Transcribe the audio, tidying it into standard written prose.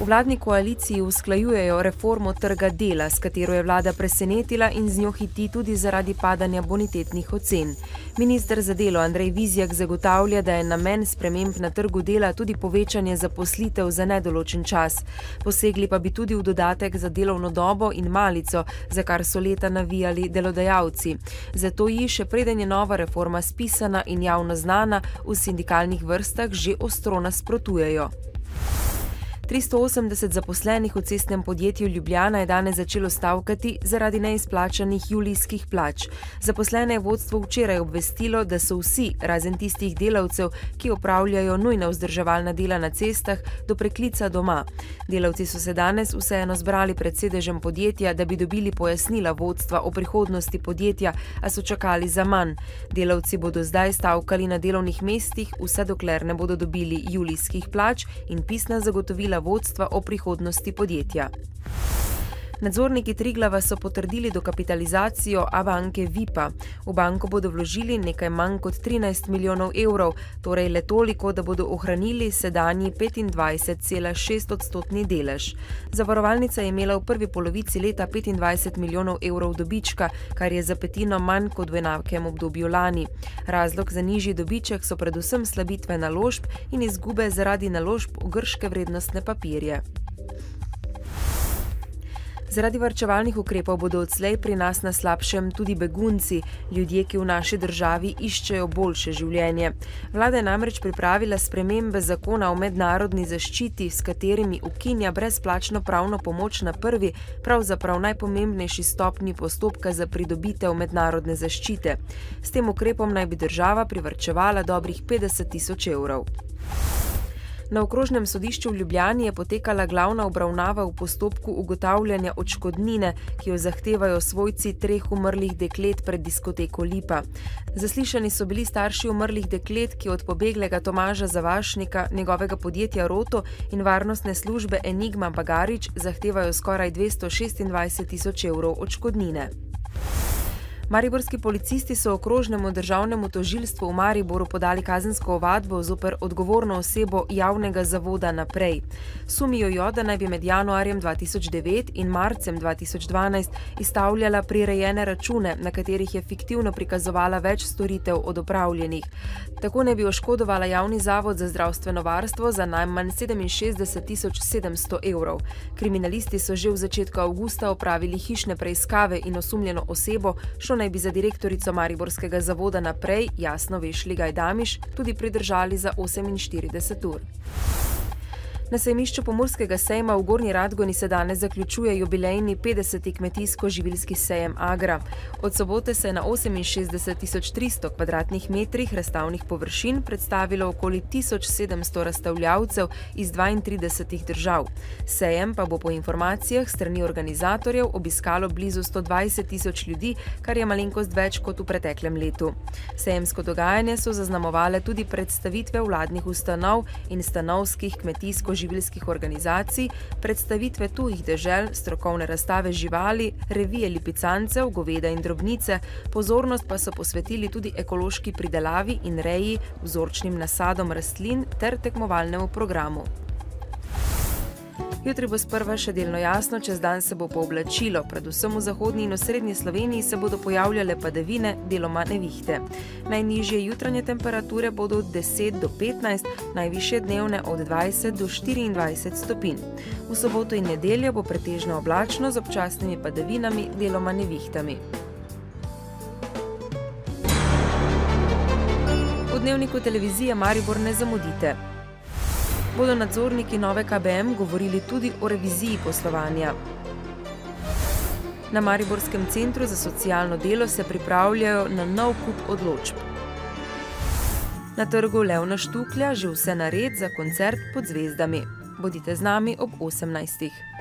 V vladni koaliciji usklajujejo reformo trga dela, s katero je vlada presenetila in z njo hiti tudi zaradi padanja bonitetnih ocen. Minister za delo Andrej Vizjak zagotavlja, da je namen sprememb na trgu dela tudi povečanje zaposlitev za nedoločen čas. Posegli pa bi tudi v dodatek za delovno dobo in malico, za kar so leta navijali delodajalci. Zato ji, še preden je nova reforma spisana in javno znana, v sindikalnih vrstah že ostro nasprotujejo. 380 zaposlenih v cestnem podjetju Ljubljana je danes začelo stavkati zaradi neizplačanih julijskih plač. Zaposlene je vodstvo včeraj obvestilo, da so vsi, razen tistih delavcev, ki opravljajo nujna vzdrževalna dela na cestah, do preklica doma. Delavci so se danes vseeno zbrali pred sedežem podjetja, da bi dobili pojasnila vodstva o prihodnosti podjetja, a so čakali za manj. Delavci bodo zdaj stavkali na delovnih mestih, vse dokler ne bodo dobili julijskih plač in pisna zagotovila vodstva o prihodnosti podjetja. Nadzorniki Triglava so potrdili dokapitalizacijo Abanke Vipa. V banko bodo vložili nekaj manj kot 13 milijonov evrov, torej le toliko, da bodo ohranili sedanji 25,6% delež. Zavarovalnica je imela v prvi polovici leta 25 milijonov evrov dobička, kar je za petino manj kot v enakem obdobju lani. Razlog za nižji dobiček so predvsem slabitve naložb in izgube zaradi naložb v grške vrednostne papirje. Zaradi varčevalnih ukrepov bodo odslej pri nas na slabšem tudi begunci, ljudje, ki v naši državi iščejo boljše življenje. Vlada je namreč pripravila spremembe zakona o mednarodni zaščiti, s katerimi ukinja brezplačno pravno pomoč na prvi, pravzaprav najpomembnejši stopnji postopka za pridobitev mednarodne zaščite. S tem ukrepom naj bi država privarčevala dobrih 50 tisoč evrov. Na okrožnem sodišču v Ljubljani je potekala glavna obravnava v postopku ugotavljanja odškodnine, ki jo zahtevajo svojci 3 umrlih deklet pred diskoteko Lipa. Zaslišani so bili starši umrlih deklet, ki od pobeglega Tomaža Zavašnika, njegovega podjetja Roto in varnostne službe Enigma Bagarič zahtevajo skoraj 226 tisoč evrov odškodnine. Mariborski policisti so okrožnemu državnemu tožilstvu v Mariboru podali kazensko ovadbo zoper odgovorno osebo javnega zavoda Naprej. Sumijo jo, da naj bi med januarjem 2009 in marcem 2012 izstavljala prirejene račune, na katerih je fiktivno prikazovala več storitev od opravljenih. Tako naj bi oškodovala javni zavod za zdravstveno varstvo za najmanj 67.700 evrov. Kriminalisti so že v začetku avgusta opravili hišne preiskave in osumljeno osebo naj bi za direktorico Mariborskega zavoda Naprej, Jasno Vešli Gajdamiš, tudi pridržali za 48 ur. Na sejmišču Pomurskega sejma v Gornji Radgoni se danes zaključuje jubilejni 50. kmetijsko-živilski sejem Agra. Od sobote se je na 68.300 kvadratnih metrih razstavnih površin predstavilo okoli 1700 razstavljavcev iz 32 držav. Sejem pa bo po informacijah strani organizatorjev obiskalo blizu 120 tisoč ljudi, kar je malenkost več kot v preteklem letu. Sejemsko dogajanje so zaznamovale tudi predstavitve vladnih ustanov in stanovskih kmetijsko-živilskih organizacij, predstavitve tujih dežel, strokovne razstave živali, revije lipicancev, goveda in drobnice, pozornost pa so posvetili tudi ekološki pridelavi in reji, vzorčnim nasadom rastlin ter tekmovalnemu programu. Jutri bo sprva še delno jasno, čez dan se bo pooblačilo, predvsem v zahodni in osrednji Sloveniji se bodo pojavljale padavine, deloma nevihte. Najnižje jutranje temperature bodo od 10 do 15, najvišje dnevne od 20 do 24 stopinj. V soboto in nedeljo bo pretežno oblačno z občasnimi padavinami, deloma nevihtami. V dnevniku televizije Maribor ne zamudite. Bodo nadzorniki nove KBM govorili tudi o reviziji poslovanja. Na Mariborskem centru za socialno delo se pripravljajo na nov kup odločb. Na trgu Levna Štuklja že vse nared za koncert pod zvezdami. Bodite z nami ob 18.